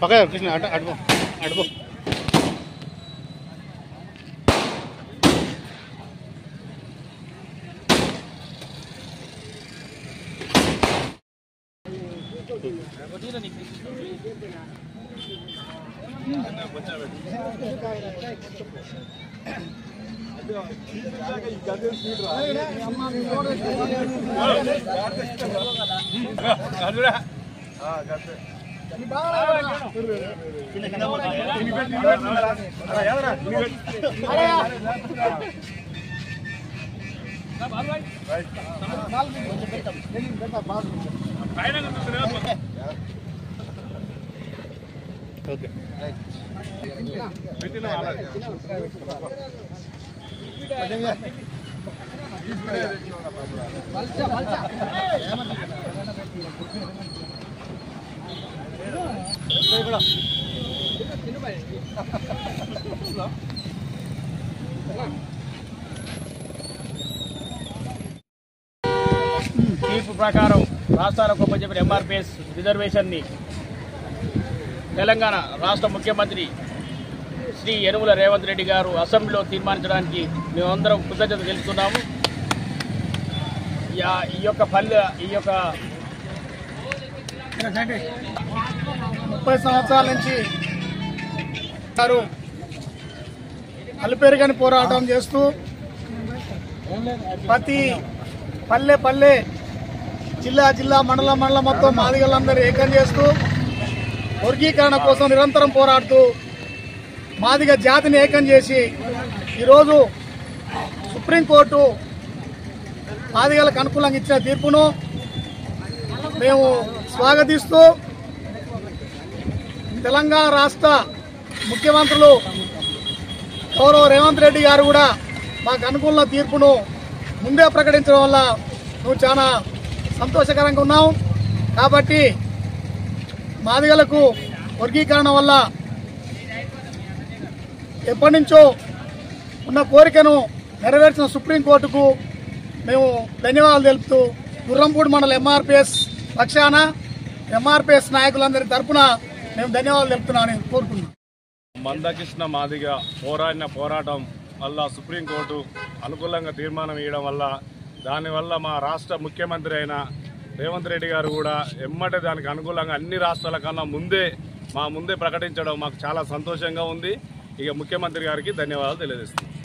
पकड़ कृष्ण अटबो अटबो తీర్పు ప్రకారం రాష్ట్రాలకు అప్పచెప్పిన ఎంఆర్పీఎస్ రిజర్వేషన్ని తెలంగాణ రాష్ట్ర ముఖ్యమంత్రి శ్రీ యనుమల రేవంత్ రెడ్డి గారు అసెంబ్లీలో తీర్మానించడానికి మేమందరం కృతజ్ఞత తెలుపుతున్నాము. ఈ యొక్క 30 సంవత్సరాల నుంచి అలుపెరుగని పోరాటం చేస్తూ ప్రతి పల్లె జిల్లా మండలం మొత్తం మాదిగలందరూ ఏకం చేస్తూ వర్గీకరణ కోసం నిరంతరం పోరాడుతూ మాదిగ జాతిని ఏకం చేసి ఈరోజు సుప్రీంకోర్టు మాదిగలకు అనుకూలంగా ఇచ్చిన తీర్పును మేము స్వాగతిస్తూ తెలంగాణ రాష్ట్ర ముఖ్యమంత్రులు గౌరవ రేవంత్ రెడ్డి గారు కూడా మాకు అనుకూల తీర్పును ముందే ప్రకటించడం వల్ల మేము చాలా సంతోషకరంగా ఉన్నాం. కాబట్టి మాదిగలకు వర్గీకరణ వల్ల ఎప్పటి నుంచో ఉన్న కోరికను నెరవేర్చిన సుప్రీంకోర్టుకు మేము ధన్యవాదాలు తెలుపుతూ గుర్రంపూడి మండల ఎంఆర్పీఎస్ పక్షాన ఎంఆర్పీఎస్ నాయకులందరి తరఫున మేము ధన్యవాదాలు తెలుపుతున్నామని కోరుకుంటున్నాం. మందకృష్ణ మాదిగ పోరాడిన పోరాటం వల్ల సుప్రీంకోర్టు అనుకూలంగా తీర్మానం ఇవ్వడం వల్ల దానివల్ల మా రాష్ట్ర ముఖ్యమంత్రి అయిన రేవంత్ రెడ్డి గారు కూడా ఎమ్మటే దానికి అనుకూలంగా అన్ని రాష్ట్రాల కన్నా ముందే ప్రకటించడం మాకు చాలా సంతోషంగా ఉంది. ఇక ముఖ్యమంత్రి గారికి ధన్యవాదాలు తెలియజేస్తున్నాం.